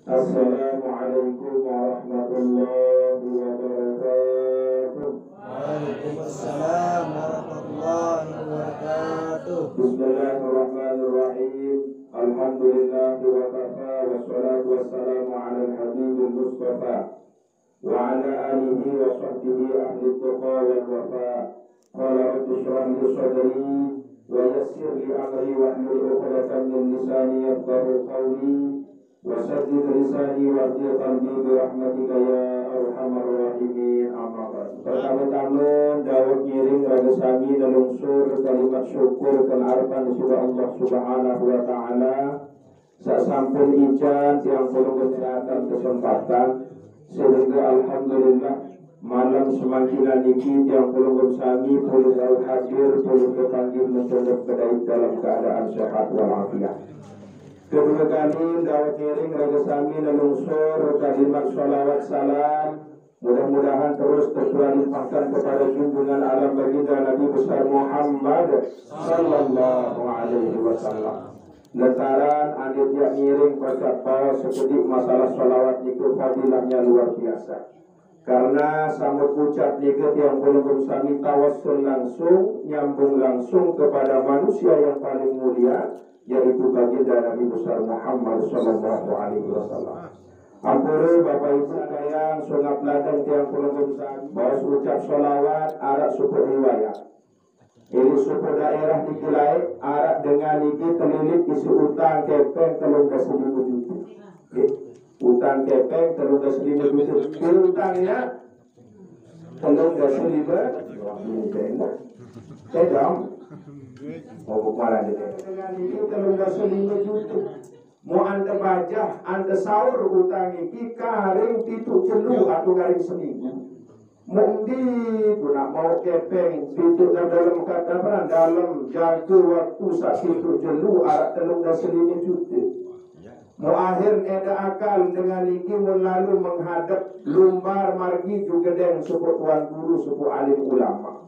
Assalamualaikum warahmatullahi wabarakatuh. Waalaikumsalam warahmatullahi wabarakatuh. Bismillahirrahmanirrahim. Alhamdulillahi wa kafa wassalatu wassalamu ala al-habibil mustafa wa ala alihi wa sahbihi ahli tuqa wal wafa. Qala rabbi shrah li sadri wa yassir li amri wahlul 'uqdatam min lisani yafqahu qawli. Wasaddid lisani wardi qalbi birahmatika ya arhamar rahimin. Amma ba'd. Pertama-tama dawuh ngiring raga sami nalungsur kalimat syukur kan arpan sudah Allah Subhanahu wa taala. Sasampun ijan tiang puluh kesehatan kesempatan sehingga alhamdulillah malam semakin niki tiang puluh sami puluh hadir puluh kepanggil mencoba kedai dalam keadaan sehat walafiat. Kedua kali dawat ngiring raga sami nalungsur kalimat sholawat salam mudah-mudahan terus terlimpahkan kepada junjungan alam baginda Nabi besar Muhammad sallallahu alaihi wasallam. Lantaran adit yang ngiring pacapa sekedik masalah sholawat itu fadilahnya luar biasa. Karena sambut ucap niket yang belum sami tawassul langsung nyambung langsung kepada manusia yang paling mulia, yaitu baginda Nabi besar Muhammad sallallahu alaihi wasallam. Ampura Bapak Ibu sekalian, sungai ladang tiang pelengkap sami bahwa ucap sholawat arak suku riwayat. Ini suku daerah dikilai arak dengan iki terlilit isi utang kepeng telung dasar juta. Utang kepeng telung dasar juta. Utangnya telung dasar juta. Sedang mau kemana dia? Dengan iki telung dasar juta. Mau anda bajah, anda sahur utang iki karing pitu celu atau karing seminggu. Mungkin nak mau kepeng pitu dalam kata peran dalam jangka waktu sakitu jelu arak telung dasar juta. Mau akhir ada akal dengan iki lalu menghadap lumbar margi juga dengan suku tuan guru suku alim ulama.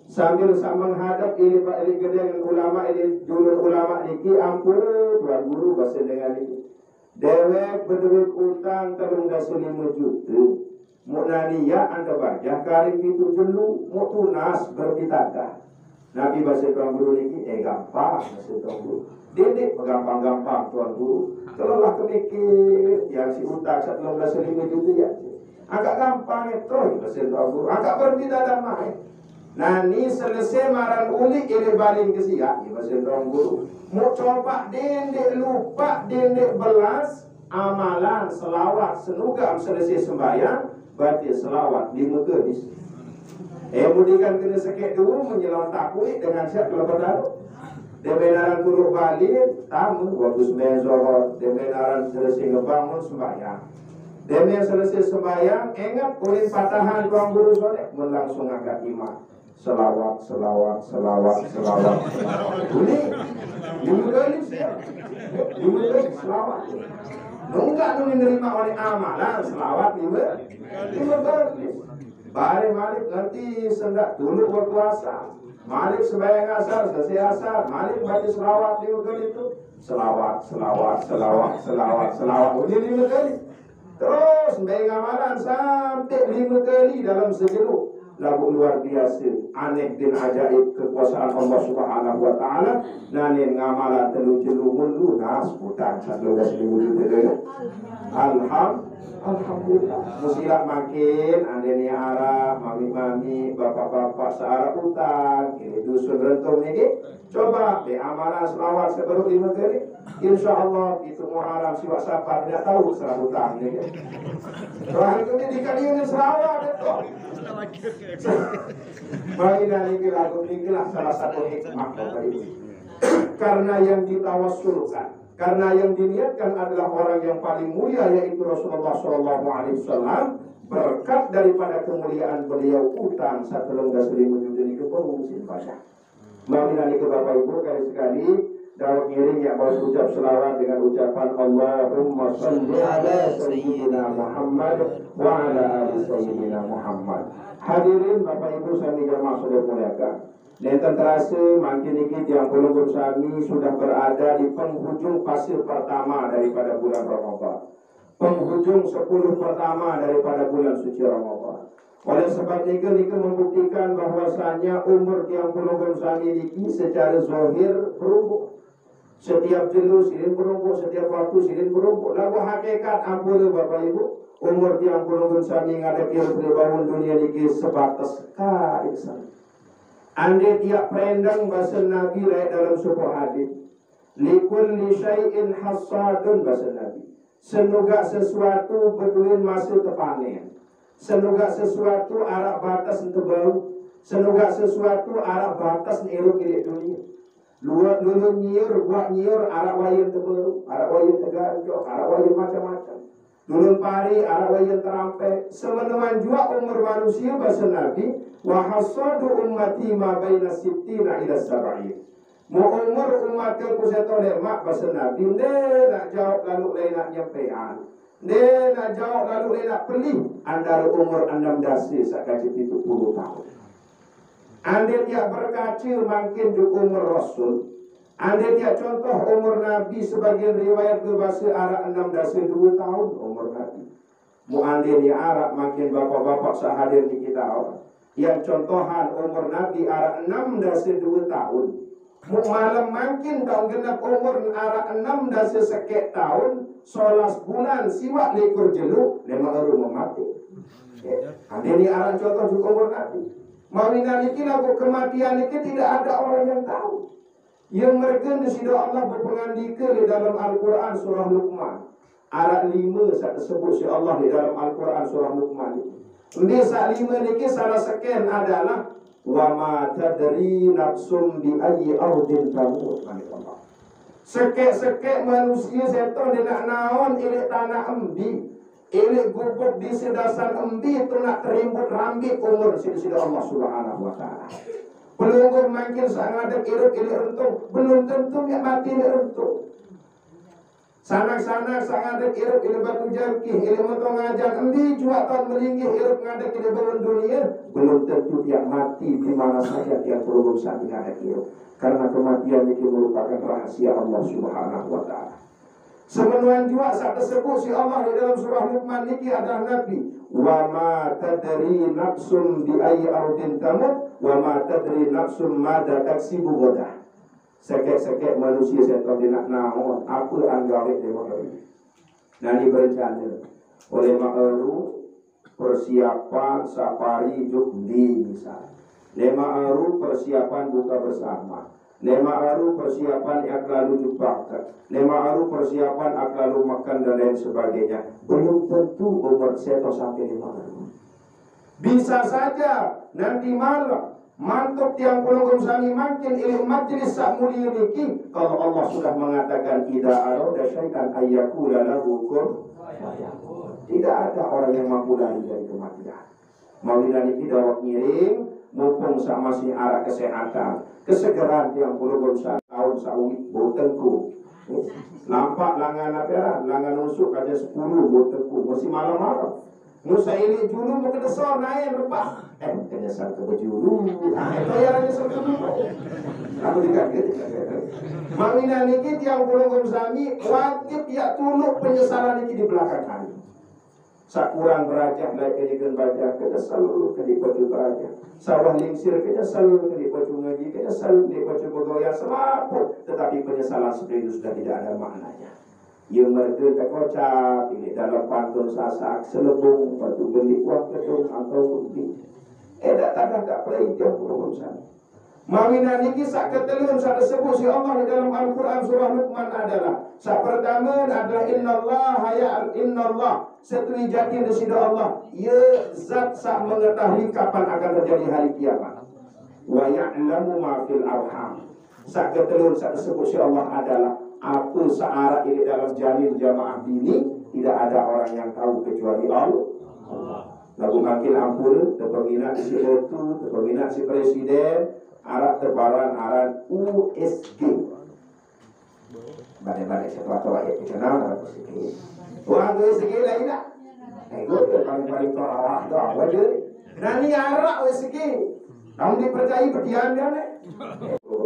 Sambil menghadap ini Pak ini gedeng ulama ini julun ulama niki ampun tuan guru bahasa dengan ini dewek berduit utang telung dasar 5 juta muknani ya anda bajah karing itu jelu mau tunas berbitadah Nabi bahasa tuan guru niki gampang bahasa tuan guru dedek gampang-gampang tuan guru kalau lah kemikir yang si utang telung dasar 5 juta ya agak gampang itu bahasa tuan guru agak berbitadah mah Nani selesai maran uli ini baling ke siya Ibasin dong guru mau coba dendek lupa dendek belas amalan selawat senugam selesai sembahyang berarti selawat 5 gadis mudikan kena sakit dulu menyelawan takui dengan siap lepas daru demenaran guru balik tamu waktu sembahyang zohor demenaran selesai ngebangun sembahyang demen selesai sembahyang ingat ulin patahan tuang guru sore langsung angkat imam selawat. Ini dimulai selawat. Enggak menerima oleh amalan selawat lima kali. Bare Malik nanti sendak dulu berpuasa. Malik sembahyang asar, selesai asar. Malik baca selawat 5 kali itu. Selawat. Ini 5 kali. Terus sembahyang amalan sampai 5 kali dalam sejenuh. Lagu luar biasa, aneh dan ajaib kekuasaan Allah Subhanahu wa taala. Nanin ngamalan telu jelu mulu nas putang 11.000 juta. Alhamdulillah. Musilah makin andeni arah mami-mami, bapak-bapak searah utang. Ini dusun rentung ini. Coba be amalan selawat sebaru 5 kali. Insyaallah itu Muharram siwak safar tidak tahu serah utang ini. Soal itu dikali ini selawat itu. Mainan ini lagu ini salah satu hikmah Bapak Ibu. Karena yang ditawassulkan, karena yang diniatkan adalah orang yang paling mulia yaitu Rasulullah SAW. Berkat daripada kemuliaan beliau utang 1,5 juta ini ke pengungsi banyak. Mainan ini ke Bapak Ibu sekali dalam ngiring yang harus ucap selawat dengan ucapan Allahumma salli ala Sayyidina Muhammad wa ala ali Sayyidina Muhammad. Hadirin Bapak Ibu sami jamaah saudara muliakan. Nenten terasa makin dikit yang pelunggup sami sudah berada di penghujung fase pertama daripada bulan Ramadan. penghujung 10 pertama daripada bulan suci Ramadan. Oleh sebab itu membuktikan bahwasanya umur yang pulungan sami niki secara zahir berubah. Setiap jelu silin berubah, setiap waktu silin berubah. Lagu hakikat ampun Bapak Ibu, umur yang pulungan sami ngada kira bangun dunia niki sebatas kaisan. Ande tiap pendang bahasa Nabi lain dalam sebuah hadis. Likulli syai'in hasadun bahasa Nabi. Semoga sesuatu berduin masa terpanen. Semoga sesuatu arah batas untuk bau. Semoga sesuatu arah batas niruk di dunia. Luar dulu nyiur, buat nyiur arah wayan terbau, arah wayan terganjok, arah wayan macam-macam. Dulu pari arah wayan terampai. Semenuan juga umur manusia bahasa Nabi. Wa hasadu ummati ma baina sittina ila sab'in. Mau umur umat ke kuseto lemak bahasa Nabi. Dia nak jawab lalu lain nak nyampean. Dia nak jawab lalu dia nak pelih antara umur 16 sampai 70 tahun. Anda dia berkaca makin di umur Rasul. Anda dia contoh umur Nabi sebagian riwayat berbahasa Arab 16 2 tahun umur Nabi. Mu anda dia Arab makin bapak-bapak sehadir di kita orang. Yang contohan umur Nabi Arab 16 2 tahun. Mu malam makin tahun genap umur Arab 16 sekek tahun. 11 bulan siwak likur jelu 5 orang mati. Anda ni arah contoh juga umur Nabi. Mawina niki lagu kematian niki tidak ada orang yang tahu. Yang mereka di sini Allah berpengandika di dalam Al-Quran surah Luqman. Arah 5 saat disebut si Allah di dalam Al-Quran surah Luqman. Di saat 5 niki salah sekian adalah wa ma tadri nafsum bi ayyi ardin tamut. Sekek-sekek manusia setan dia nak naon ilik tanah embi, ilik gubuk di sedasan embi itu nak terimbut rambit umur sida Allah Subhanahu wa taala. Pelunggur makin sangat ada ilik rentung, belum tentu dia mati ni rentung. Sanak-sanak sangat ada ilik batu jangkih, ilik motong ajar embi juga tahun melinggih ilik ngadak ilik bangun dunia, belum tentu dia mati di mana saja dia pelunggur saat ngadak ilik. Karena kematian itu merupakan rahasia Allah Subhanahu wa taala. Semenuan juga saat tersebut si Allah di dalam surah Luqman ini adalah Nabi. Wa ma tadri nafsum bi ayyi ardin tamut wa ma tadri nafsum madza taksibu ghadah. Sekek-sekek manusia setan dia nak naon apa anggawe dewa ini. Nani berencana oleh makhluk persiapan safari jukdi misalnya. 5 hari persiapan buka bersama. 5 hari persiapan aklalu jumpa. 5 hari persiapan aklalu makan dan lain sebagainya. Belum tentu umur seto sampai 5 hari. Bisa saja nanti malam mantuk tiang pulungkum sami makin ilmu majlis sak mulia niki. Kalau Allah sudah mengatakan idza arada syai'an ayyakula lahu kun. Tidak ada orang yang mampu lari dari kematian. Mawila niki dawak ngiring mumpung sama si arah kesehatan, kesegeran yang puluh tahun sawit botengku. Nampak langan apa? Langan nusuk aja 10 botengku. Masih malam-malam. Musa ini julu mau ke desor naik rebah. Kenyesal ke bejulu. Bayarannya sampai dulu. Aku dikaget. Mawina niki tiang puluh sami wajib ya tuluk penyesalan niki di belakang hari. Sakurang berajah naik kedikan baca kedesal kedipaju berajah. Sawah lingsir kedesal kedipaju ngaji kedesal kedipaju bergoyang selaput. Tetapi penyesalan seperti itu sudah tidak ada maknanya. Yang mereka terkocak ini dalam pantun sasak selebung batu belik wak kedung atau kunti. Tak pelai jam urusan. Mawina niki sak ketelun sak disebut si Allah di dalam Al-Quran surah Luqman adalah sak pertama adalah innallah setui jadi di sisi Allah ya zat sak mengetahui kapan akan terjadi hari kiamat wa ya'lamu ma fil arham. Sak ketelun sak disebut si Allah adalah apa searah ini dalam janin jamaah bini tidak ada orang yang tahu kecuali Allah. Lagu makin ampun terpeminat si itu terpeminat si presiden Arab terbaruan Arab USG. Badai-badai sesuatu ayat dikenal Arab USG. Orang USG lain tak? Itu paling-paling terawah doang. Wajib. Nani Arab USG. Kamu dipercayai berdiam dia nih.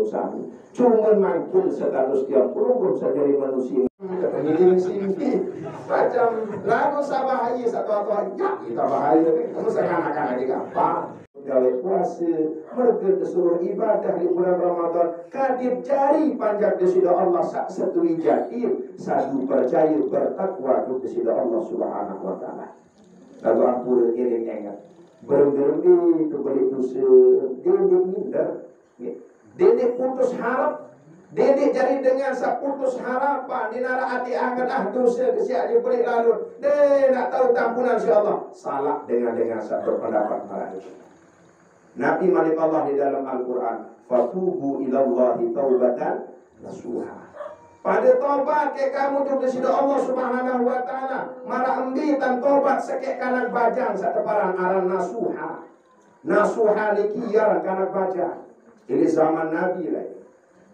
sami. Cuma makin status dia belum saja dari manusia. Kepengiling sini macam lagu sabahaya satu ya kita bahaya kamu sekarang adik apa gawe puasa mereka disuruh ibadah di bulan Ramadan kadip jari panjang desida Allah satu jatim satu percaya bertakwa desida Allah Subhanahu wa taala. Lagu ampun ini ingat berembi kebalik dosa dia minder dia putus harap. Dedek jadi dengan seputus harapan dinara hati angan dosa kesiak dia boleh lalu. Dia nak tahu tampunan si Allah. Salah dengan satu pendapat para itu. Nabi Malik Allah di dalam Al-Quran. Fatubu ilallahi taubatan nasuha. Pada tobat ke kamu tu kesida Allah Subhanahu wa taala. Marah embitan tobat sekek kanak bajang sateparan aran nasuha. Nasuha likiyaran kanak bajang. Ini zaman Nabi lah.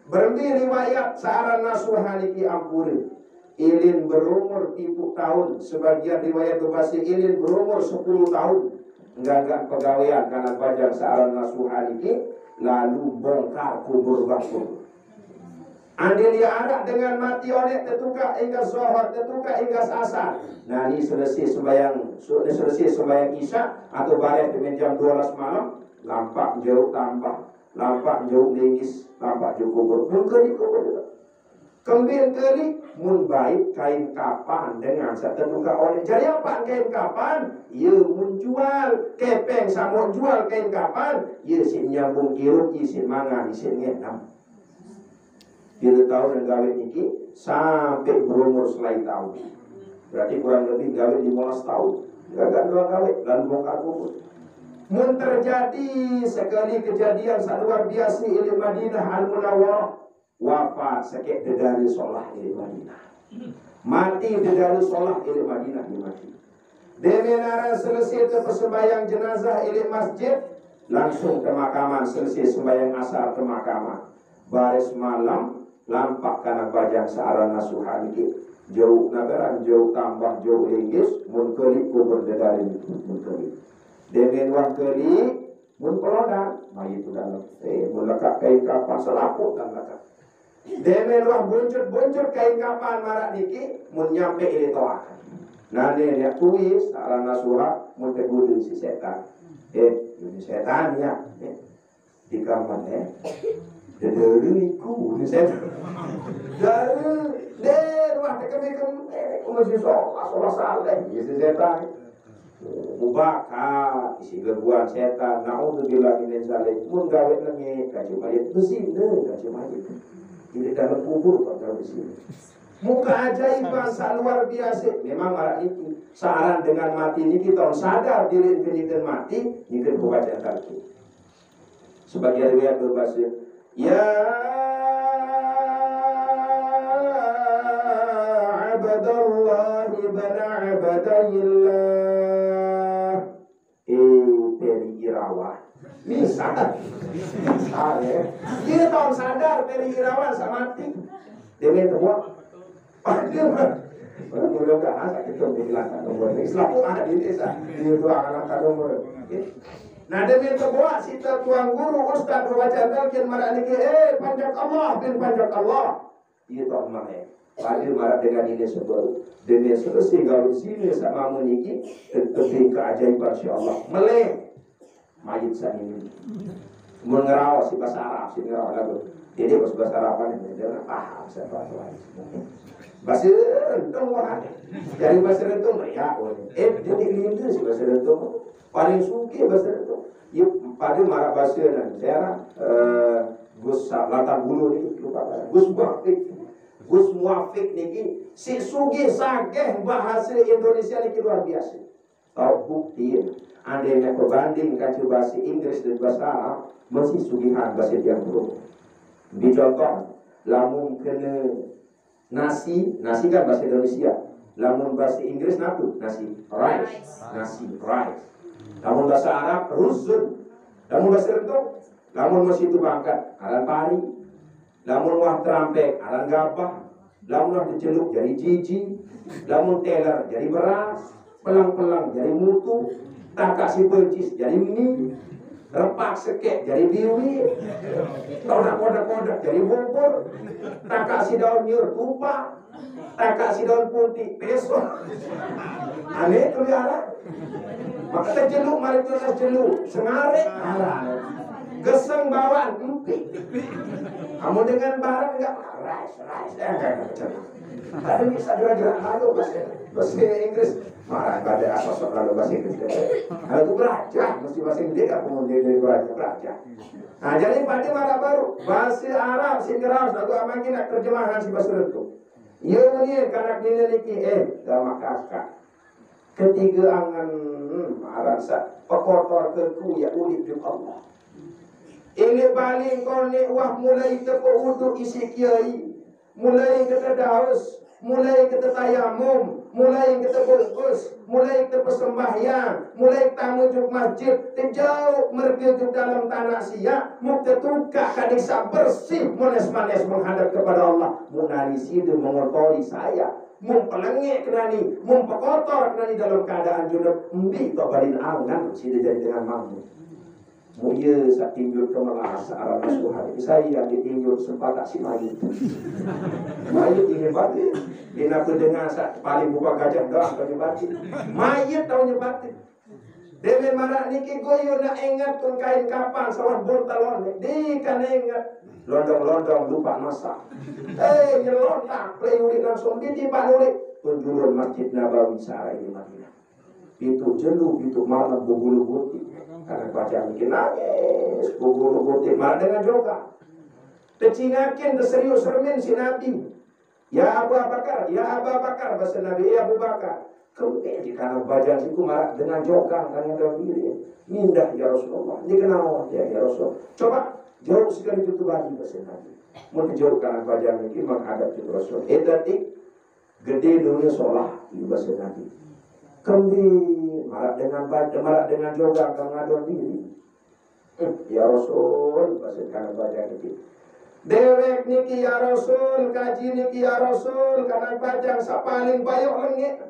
Berhenti riwayat searah nasuhaniki ampuri. Ilin berumur 7 tahun. Sebagian riwayat berbahasa ilin berumur 10 tahun. Enggak pegawaian karena baca searah nasuhaniki. Lalu bongkar kubur bakul. Andil ya arak dengan mati oleh tetuka hingga zuhur, tetuka hingga asar. Nah ini selesai sembahyang isya atau balik dengan jam 12 malam. Lampak jauh tambah. Lampak jauh lingis, lampak jauh kubur. Mun kali kubur juga. Kemudian kali mun baik kain kapan dengan setetuka oleh. Jadi apa kain kapan? Ya mun jual kepeng sama jual kain kapan? Ya si nyambung kiruk, si mangan, si ngenam. Kita tahu dan gawe niki sampai berumur selai tahun. Berarti kurang lebih gawe 15 tahun. Gagal dua gawe lalu bongkar kubur. Mun terjadi sekali kejadian luar biasa di Madinah Al-Munawwarah wafat sekek dedari solah di Madinah mati dedari solah di Madinah di mati demenara selesai ke sembahyang jenazah di masjid langsung ke makaman selesai sembahyang asar ke makaman baris malam lampak kanak bajang searah nasuhan iki jauh nabaran jauh tambah jauh linggis mun keli kubur dedari mun keli dengan wang keli mun pelodan mayit dalam mun lekak kain kapan selaput dan lekak dengan wang buncur kain kapan marak niki mun nyampe ini toak nah ini dia tuis arah nasuha mun tegudin si setan ini setan ya di kamar dari iku ini setan dari wah tekem masih sholat saleh si setan mubaka isi gangguan setan naudzubillah min zalik mun gawe lengi kaji mayit besi kaji mayit ini dalam kubur kok gawe besi muka ajaiban luar biasa memang marah itu saran dengan mati ini kita sadar diri ini mati ini baca kaki sebagai riwayat berbahasa ya abdallah ibn abdillah Peri Irawan misal ya dia tahun sadar Peri Irawan sama mati dia temuan mudah-mudahan sakit itu dihilangkan nomor Islam ada di desa itu akan angkat nomor nah dia temuan si tuan guru ustaz baca talqin marah niki panjak Allah bin panjak Allah dia tahun mana Hadir marah dengan ini sebab demi selesai gaul sini sama meniki tetapi keajaiban si Allah meleh mayit sa ini mengeraw si bahasa Arab si ngeraw lagu jadi bahasa Arab ini dia paham siapa lain bahasa rentung wah dari bahasa rentung ya jadi lindu si bahasa rentung paling suki bahasa rentung yuk pada marah bahasa dan saya Gus latar bulu ini lupa Gus Muafik niki si sugi sageh bahasa Indonesia niki luar biasa. Tahu bukti andainya berbanding kacu bahasa Inggris dan bahasa Arab masih sugihan bahasa yang buruk. Dicontoh lamun kena nasi kan bahasa Indonesia. Lamun bahasa Inggris natu nasi rice. Lamun bahasa Arab ruzun. Lamun bahasa Rentung lamun masih itu bangkat aran pari. Lamun wah terampek aran gabah, lamun wah diceluk jadi jiji, lamun teler jadi beras, pelang-pelang jadi mutu, tak kasih percis jadi mie, repak sekek jadi biwi, kodak jadi bubur, tak si daun nyur tupa, tak si daun putih peso. Aneh kelihatan. Maka terjeluk mari tunas jeluk, sengarik arah, geseng bawaan empik. Kamu dengan barang enggak rice, ada bisa gerak-gerak lalu bahasa Inggris. Marah pada asal lalu bahasa Inggris. Kalau itu belajar, mesti bahasa Inggris aku mau dari belajar. Nah jadi pada marah baru bahasa Arab singgeraus aku amakin nak terjemahan si bahasa itu. Ia ini kanak dineliki gama kakak. Ketiga angan marah sa pekotor keku ya ulik di Allah. Ini balik kau ni wah mulai tepu uduk isi kiai, mulai kita daus, mulai kita tayamum, mulai kita bungkus, mulai kita sembahyang, mulai tamu juk masjid, terjauh mergejuk dalam tanah sia, mukta tukak kadisa bersih, manes-manes menghadap kepada Allah, munalisi dan mengotori saya, mempelengek kenani, mempekotor kenani dalam keadaan junub, mbi tobalin angan, sida jadi dengan mampu. Muya saat tinjau ke melas arah masuhan. Saya ditinjau sempat tak si mayit. Mayit ingin batin. Dia nak dengar saat paling buka gajah doang kau nyebatin. Mayit tahu nyebatin. Demen marah niki goyo nak ingat kun kain kapan sawan bontalon. Di kan ingat. Londong-londong lupa masak. Nyelontak. Play ulit langsung di panulik. Penjuruan Masjid Nabawi Sara ini Madinah. Itu jenuh, itu malam bubulu putih. Karena baca bikin nangis, bubulu putih malah dengan joka. Tecingakin terserius sermin si Nabi. Ya Abu Bakar, ya Abu Bakar, bahasa Nabi, ya Abu Bakar. Kemudian di kanan badan siku marah dengan joka, karena dalam diri. Mindah ya Rasulullah. Ini kenapa ya Rasul? Coba jauh sekali itu bagi bahasa Nabi. Mau jauh kanan badan ini menghadap itu Rasul. Tadi gede dunia sholah di bahasa Nabi. Kembali marah dengan joga mengadon diri. Ya Rasul, bahasa kanan baca niki. Dewek niki ya Rasul, kaji niki ya Rasul, kanan bajang sapaling bayok lengit.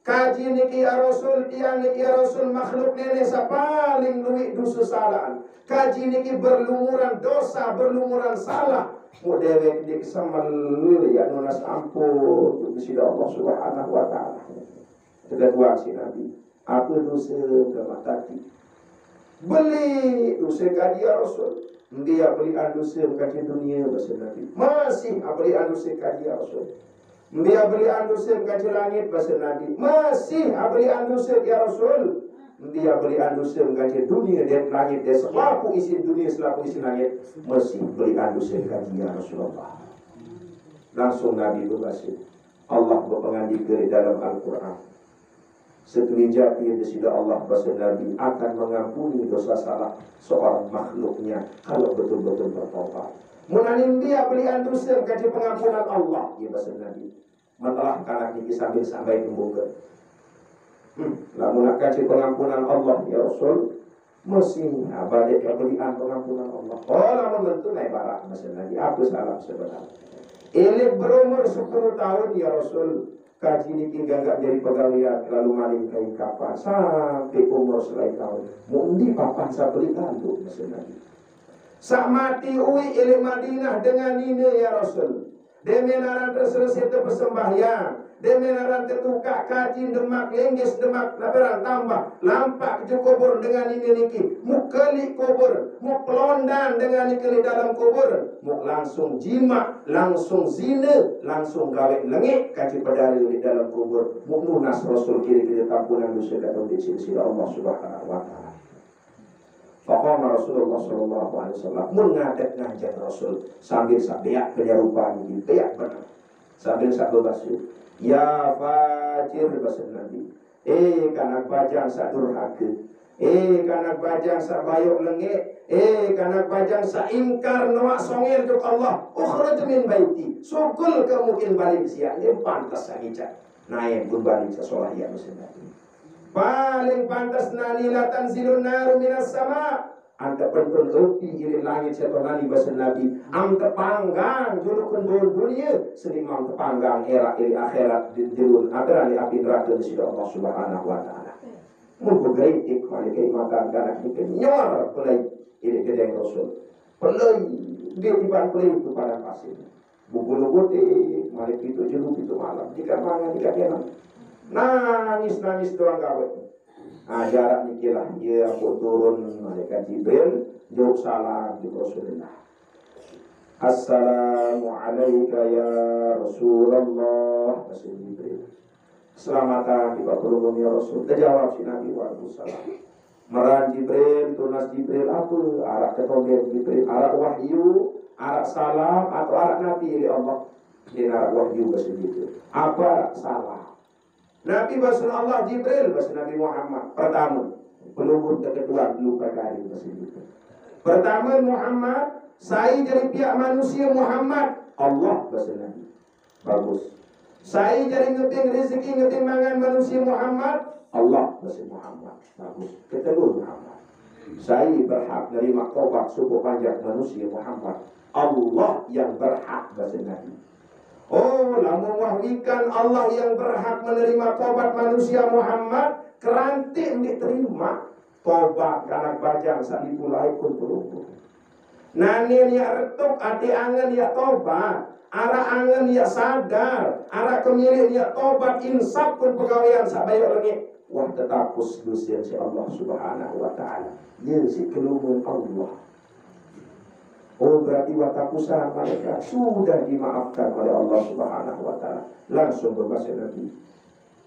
Kaji niki ya Rasul, tiang niki ya Rasul, makhluk nenek sapaling luwih dusu salaan. Kaji niki berlumuran dosa, berlumuran salah. Mu dewek niki samal ya nunas ampun kepada Allah Subhanahu wa taala. Kedua si Nabi, apa dosa dalam hati? Beli dosa kadia Rasul. Dia beli dosa kaji dunia bahasa Nabi. Masih beli dosa kadia Rasul. Dia beli dosa kaji langit bahasa Nabi. Masih beli dosa ya Rasul. Dia beli dosa kaji dunia dan langit. Dia selaku isi dunia selaku isi langit. Masih beli dosa kaji ya Rasulullah. Langsung Nabi berbahasa. Allah berpengandik dari dalam Al-Quran. Setujati yang disida Allah bahasa Nabi akan mengampuni dosa salah seorang makhluknya kalau betul-betul bertobat. Munanim dia beli dosa kaji pengampunan Allah ya bahasa Nabi. Masalah kanak niki sambil sampai membuka. Lamun nak kaji pengampunan Allah ya Rasul mesti balik belian pengampunan Allah. Oh lamun tentu naik barak bahasa Nabi. Apa salah sebenarnya? Ini berumur 10 tahun ya Rasul. Kaji ini tinggal gak jadi pegawaian lalu maling kain kapan sampai umur selain tahun mundi papan sabelikan tuh mesin lagi sak mati uwi ili Madinah dengan ini ya Rasul demenaran terselesai tersembahyang demenaran tertukak kaji demak lenggis demak laparan tambah lampak ke kubur dengan ini niki mukeli kubur muk pelondan dengan ini dalam kubur muk langsung jima langsung zina langsung gawe lengit kaji pedari di dalam kubur muk lunas Rasul kiri-kiri tampunan dosa kata di sisi Allah Subhanahu wa taala. Faqama Rasulullah sallallahu alaihi wasallam mengadap-ngajak Rasul sambil sabiak penyerupan ini beak benar sambil sabda basuh ya fajir bahasa Nabi kanak bajang sa durhaka kanak bajang sa bayok lengit kanak bajang sa ingkar noak songil juk Allah ukhruj min baiti sukul kemungkin balik siang ini pantas saja naik pun balik sesolah ya bahasa Nabi paling pantas nanilatan zilun naru minas sama anta pentun upi iri langit setonani bahasa Nabi anta panggang julukan bol dunia senimang tepanggang era iri akhirat dilun akhirat api neraka di sisi Allah Subhanahu wa taala. Mun bergeritik oleh keimatan karena kita nyor pelai ini kedai Rasul. Pelai dia tiba pelai itu pada pasir. Bubul-bubul mari itu jeruk itu malam. Jika mana jika dia nangis doang kawet. Nah jarak nikilah dia aku turun malaikat Jibril jauh salam di Rasulullah. Assalamualaikum ya Rasulullah. Masih Jibril. Selamat di Bapak ya Rasul. Terjawab si Nabi Waalaikumsalam. Meran Jibril, tunas Jibril apa? Arak ketobet Jibril, arak wahyu, arak salam atau arak Nabi oleh Allah. Ini arak wahyu bahasa Jibril. Apa arak salam? Nabi bahasa Allah Jibril bahasa Nabi Muhammad. Pertama, pelubur kedua lupa kali bahasa Jibril. Pertama Muhammad, saya dari pihak manusia Muhammad. Allah bahasa Nabi. Bagus. Saya jadi ngebing rezeki ngebing mangan manusia Muhammad. Allah bahasa Muhammad. Bagus. Kedua Muhammad. Saya berhak dari maktobat suku panjang manusia Muhammad. Allah yang berhak bahasa Nabi. Oh, lamun wahwikan Allah yang berhak menerima tobat manusia Muhammad, kerantik diterima tobat karena bajang saat dimulai pun pelupur. Nani ya retuk, ati angen ya tobat, arah angen ya sadar, arah kemilik ya tobat, insaf pun pegawaian sabayar lagi. Wah tetap kusdusin si Allah subhanahu wa ta'ala. Dia si kelumun Allah. Oh berarti watakusan mereka sudah dimaafkan oleh Allah subhanahu wa ta'ala. Langsung berbahasa Nabi.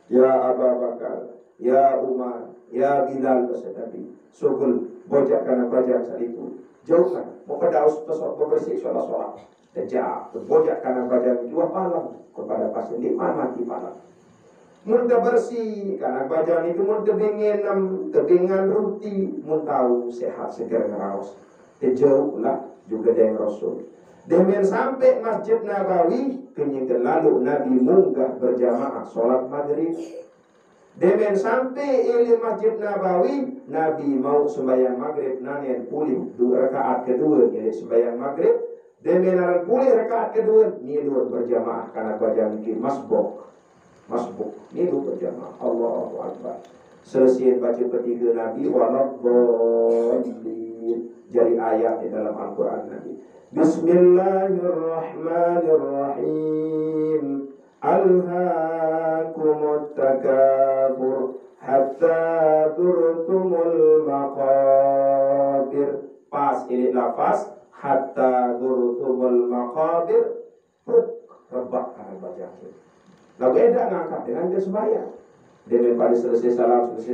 Ya Abu Bakar, ya Umar, ya Bilal bahasa Nabi. Sugul bojak karena bajak saat itu. Jauhkan. Mau kedaus pesok bersih sholat-sholat. Dejak. Bojak karena bajak dua malam. Kepada pasien di mana mati malam. Mun bersih karena bajak itu mun tebingan ruti. Mun tahu sehat segar ngeraus. Jauhlah juga dengan Rasul. Dengan sampai Masjid Nabawi kenyang lalu Nabi munggah berjamaah sholat maghrib. Dengan sampai ili Masjid Nabawi Nabi mau sembahyang maghrib nanti pulih dua rakaat kedua ili sembahyang maghrib. Dengan pulih rakaat kedua nidur berjamaah karena baca mikir masbuk nidur berjamaah. Allahu Akbar. Selesai baca ketiga Nabi waladdallin. Jadi ayat di dalam Al-Quran Nabi. Bismillahirrahmanirrahim. Alhaakumut takabur hatta turtumul maqabir. Pas ini lafaz hatta turtumul maqabir. Rebak karena baca. Lalu edak ngangkat dengan dia sembahyang. Dia pada selesai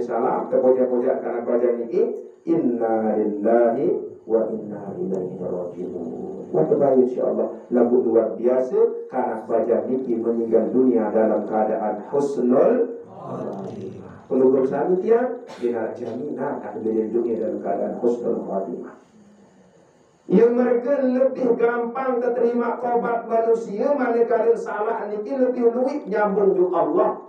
salam kepojak-pojak karena baca ini. Inna lillahi wa inna ilaihi raji'un. Wa terbaik insyaallah lagu luar biasa karena baca niki meninggal dunia dalam keadaan husnul khatimah. Perlu bersama tiang dengan jaminan akan meninggal dunia dalam keadaan husnul khatimah. Yang mereka lebih gampang terima tobat manusia manakala salah niki lebih luwih nyambung dengan Allah.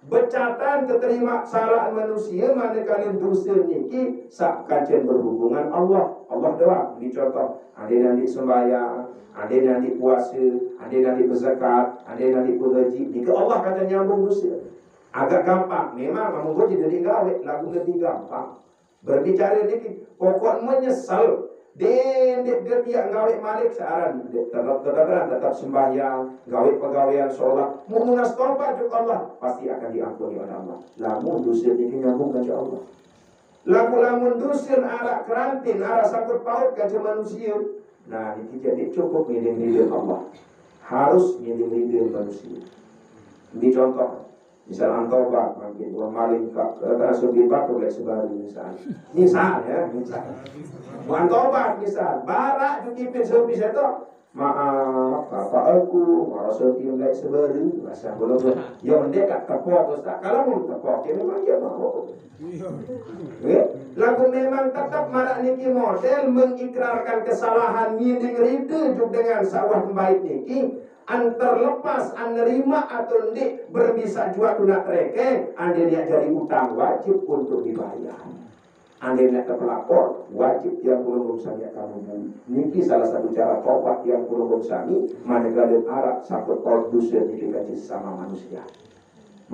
Becatan keterima salah manusia manakala dosa niki sak kajian berhubungan Allah doa dicontoh ada nanti sembahyang ada nanti puasa ada nanti berzakat ada nanti berhaji jika Allah kata nyambung dosa agak gampang memang monggo jadi gawe lagu lebih gampang berbicara niki pokok menyesal dendek getiak gawe malik searan tetap sembahyang gawe pegawaian sholat munas tobat ke Allah pasti akan diampuni oleh Allah. Lamun dosa ini nyambung ke Allah. Lamun dosa arah kerantin arah sangkut paut ke manusia. Nah ini jadi cukup ngiling-ngiling Allah. Harus ngiling-ngiling manusia. Ini contoh. Misal antobat mungkin uang maling karena sebibat boleh sebaru misal antobat misal barak dikipin sebis itu maaf bapak aku merasa tinggal sebaru masa belum yang dekat tepok ustaz kalau mau tepok memang dia mau lagu memang tetap marak niki model mengikrarkan kesalahan ngiding rida juga dengan sawah baik niki antar lepas anerima atau ndik berbisa jua tunat reke ande dia jadi utang wajib untuk dibayar ande dia terpelapor wajib yang belum sami kamu niki salah satu cara tobat yang belum sami manakala arah sangkut dosa dikaji sama manusia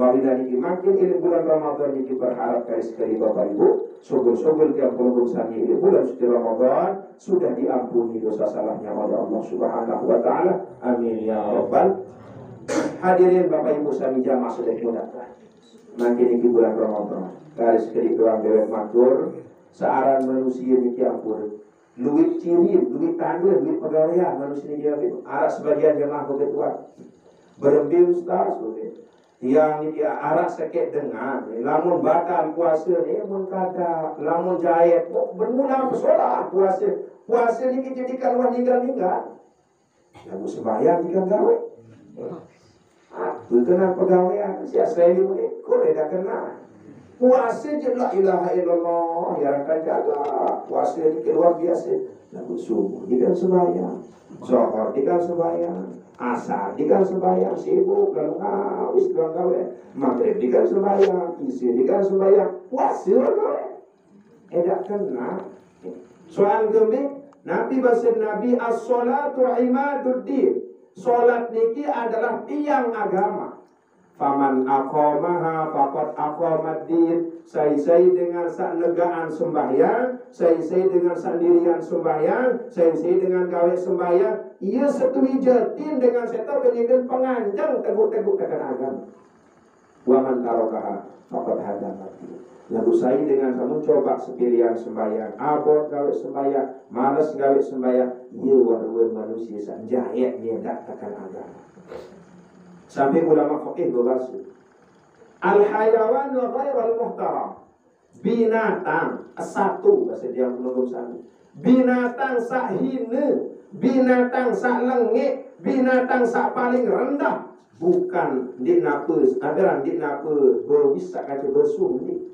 Wabila niki makin ini bulan Ramadan niki berharap sekali Bapak Ibu, sugul-sugul yang pelunggung sami ini bulan suci Ramadan sudah diampuni dosa salahnya oleh Allah Subhanahu wa taala. Amin ya rabbal hadirin Bapak Ibu sami jamaah sudah mudah. Makin niki bulan Ramadan. Kali sekali doang dewek matur, searan manusia niki ampun. Duit ciri, duit tanda, duit pegawaian manusia niki ampun. Arah sebagian jamaah ketua. Berembil ustaz boleh. Yang ini arak sakit dengan lamun batal puasa ni mun kata lamun jahit bermula bersolah puasa ni dijadikan orang ninggal lagu sembahyang jika gawe berkenal pegawai si Australia ni kore dah kenal puasa je la ilaha illallah ya rakan jaga puasa ni luar biasa lagu subuh jika sembahyang zuhur jika sembahyang asar dikal sembahyang sibuk kalau ngawis doang gawe maghrib dikal sembahyang isya dikal sembahyang puasa gawe edak kena soal gembik Nabi bahasa Nabi as-salatu imaduddin salat niki adalah tiang agama faman aqamaha faqad aqamaddin sai dengan sak negaan sembahyang sai dengan sendirian sembahyang sai dengan gawe sembahyang ia setui jatin dengan setan penyidik penganjang teguk-teguk kata agama. Wa man tarokaha faqad hadamati. Lalu saya dengan kamu coba sepilihan sembahyang, abot gawe sembahyang, malas gawe sembahyang, ia warwa manusia sanjaya dia tak takkan agama. Sampai ulama fikih berbahasa. Al-hayawan wa ghairal muhtaram. Binatang satu bahasa dia menurut sana. Binatang sak hina, binatang sak lengit, binatang sak paling rendah, bukan dik napa, adalah dik napa berwis sak kaca bersuh ni.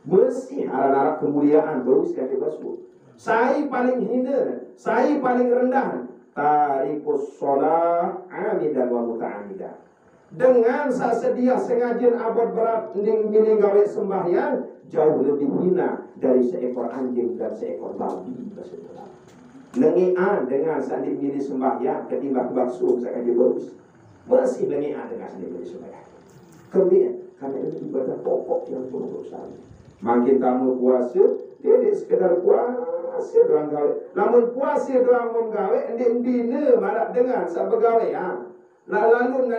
Mesti harap kemuliaan berwis kaca bersuh. Saya paling hina, saya paling rendah. Tarikus sholah amidan wa muta'amidan. Dengan sedia sengaja abad berat milih gawe sembahyang jauh lebih hina dari seekor anjing dan seekor babi. Lengian dengan sandik milih sembahyang ketimbang bakso sengaja bagus. Masih lengian dengan sandik milih sembahyang. Kemudian karena ini ibadah pokok yang perlu berusaha. Makin kamu puasa, dia tidak sekedar puasa doang gawe. Namun puasa doang menggawe, endek-endina marak dengar sak begawe ha. Lalu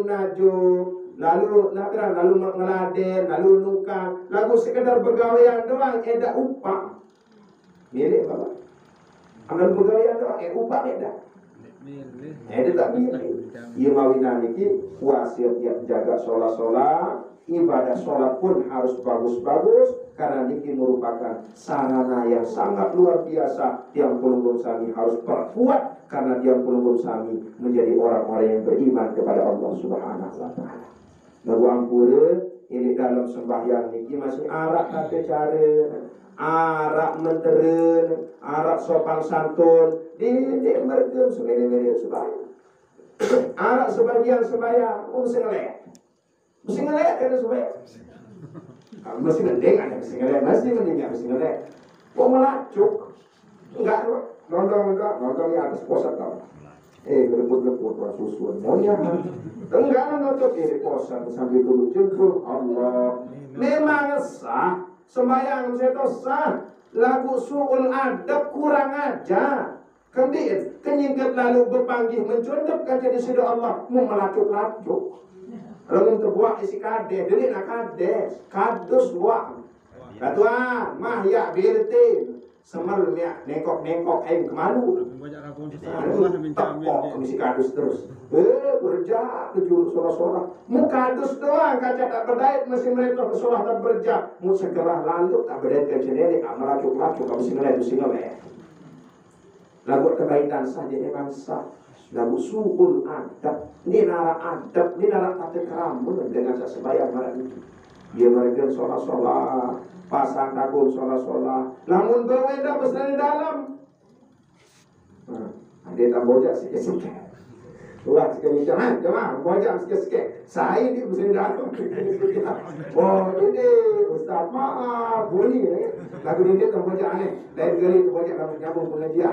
najuk, lalu ngeladen, lalu nukang, lagu sekedar begawean doang, edak upah. Milik bapak. Amal begawean doang, upah edak. Dia tak milik. Ia mawina niki puasa dia jaga solat-solat. Ibadah sholat pun harus bagus-bagus karena niki merupakan sarana yang sangat luar biasa yang pelunggung sami harus perkuat karena dia pelunggung sami menjadi orang-orang yang beriman kepada Allah Subhanahu wa taala. Lagu ampura ini dalam sembahyang niki masih arak kata cara, arak menteren, arak sopan santun, didik mergem semene-mene sembahyang. Arak sebagian sembahyang mesti ngelek. Mesti ngelek kan supaya mesti mending ada mesti ngelek, mesti mending mesti ngelek. Kok melacuk? Enggak, nondong di atas pos atau berebut-rebut orang susun. Monya enggak nonton di pos sambil dulu jemput Allah. Memang sah sembahyang saya sah. Lagu suul adab kurang aja. Kemudian kenyingkat lalu berpanggil mencundap kaca di sisi Allah mau melacuk-lacuk. Kalau terbuat isi kades, jadi nak kades, kadus buat. Katuan, mah ya birti, semelnya nengkok kemalu. Tepok isi kadus terus. Berjak kejul sorak-sorak. Mu kadus doang kaca tak berdait mesti mereka ke sorak tak berjak. Mu segera lalu tak berdait ke sendiri, melacuk-lacuk kamu singelai. Lagu kebaikan saja memang sah. Lagu suul adab, ni nara adab, ni nara kata keramun dengan sesembahyang marah itu. Dia mereka solat-solat, pasang kagum solat-solat. Lamun berweda besar di dalam. Ada tak bojak sikit-sikit. Buat sekali jemaah, bojak sikit-sikit. Saya di besar di dalam. Oh, ini Ustaz maaf, bunyi. Lagu ini tak bojak aneh. Lain kali tu bojak kamu nyambung pengajian.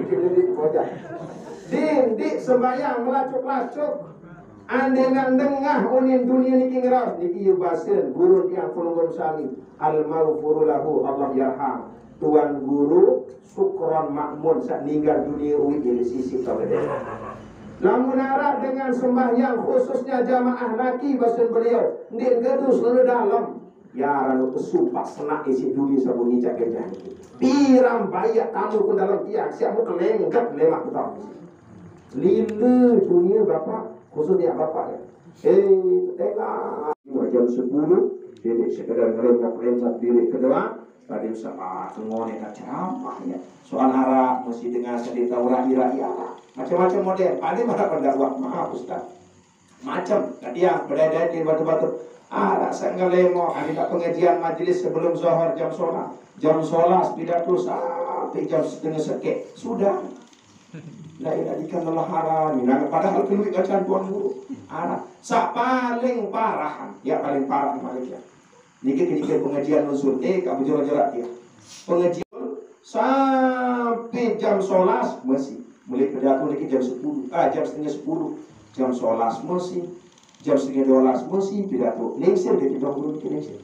Ini bojak. Dik sembahyang melacuk-lacuk. Andengan dengah unin dunia niki ngeras niki basen guru tiang pulunggum sami al-maghfuru lahu Allah yarham. Tuan guru Sukron Makmun saat ninggal dunia uwi di sisi kabeh. Lamun arah dengan sembahyang khususnya jamaah laki basen beliau ndek gedus lalu dalam ya ranu kesumpah senak isi dunia sabuni cak-cak. Piram bayak kamu ke dalam tiang siamu kelenggat lemak utang. Lile dunia bapak khususnya bapak ya. Tengah jam 10 dedek sekedar ngeremok diri kedua tadi sama ngone ceramah ya soal arah mesti dengan sedih taurah ira-ira macam-macam model paling malah pendakwah maaf Ustaz macam tadi yang berada di batu-batu rasa ngelemok ada pengajian majelis sebelum zuhur jam sholat pidato sampai jam setengah sekek sudah la ilaha illallah haram padahal keluar bacaan tuan guru sak paling parah ya paling parah Malaysia niki pengajian nuzul kamu jarak dia pengajian sampai jam 11 masih mulai pidato niki jam 10 jam setengah 10 jam 11 masih jam setengah 12 masih pidato lengsir dia tidak guru niki lengsir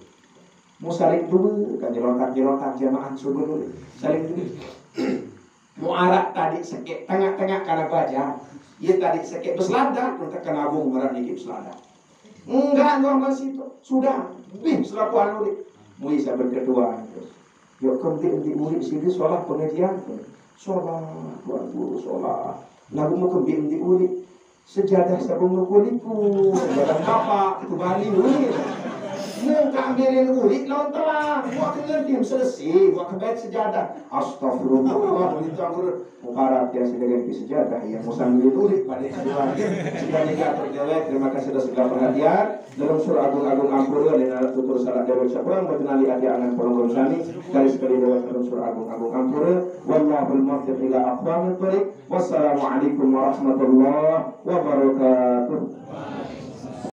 mau saling dulu kan jelontak jamaah subuh dulu saling dulu muarak tadi sekek tengah-tengah karena baca ia tadi sekek berselada untuk kena agung merah niki berselada enggak situ sudah selaku anu mui saya berkedua yuk kembali di murid sini sholat pengajian sholat tuan guru sholat lagu mau kembali di murid sejadah sabung kuliku sejadah bapak itu bali muka ambilin ulit lawan telah buat ngerti selesai buat kebait sejadah astagfirullah itu anggur mubarak yang sedang sejadah yang mau sambil ulit pada kedua sudah nikah terjawab terima kasih atas segala perhatian dalam surah agung ampura dan tutur salat dari syukurang berkenali adi angan pelonggol sani dari sekali dalam surah agung ampura wallahul muwaffiq ila aqwamit thoriq wassalamualaikum warahmatullahi wabarakatuh.